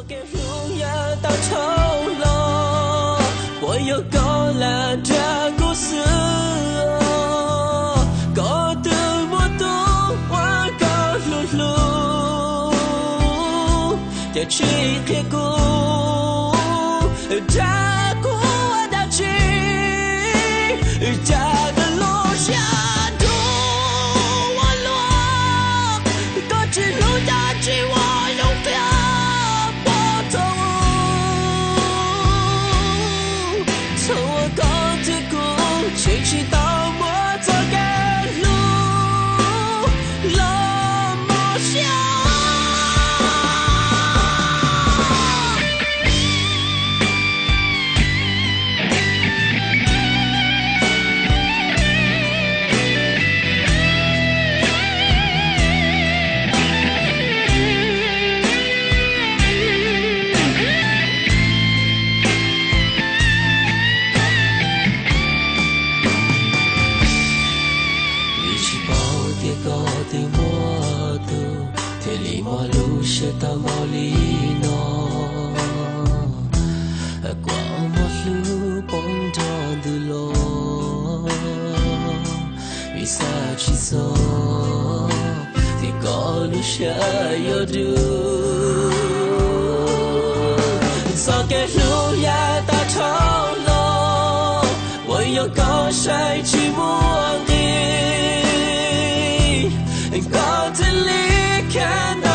给荣耀到丑陋，我有够了这故事，够的我都我够路路，也去黑谷，扎古我到去，扎个路下土我落，各自路大去我有票。谁知道我走个路，落寞想。到毛里诺，qua một lu bóng tròn từ lò, vì sao chỉ so thì có lúc sẽ yêu được, sao cái lúc ya ta thâu lo, 我有够谁去摸你，高子里看到。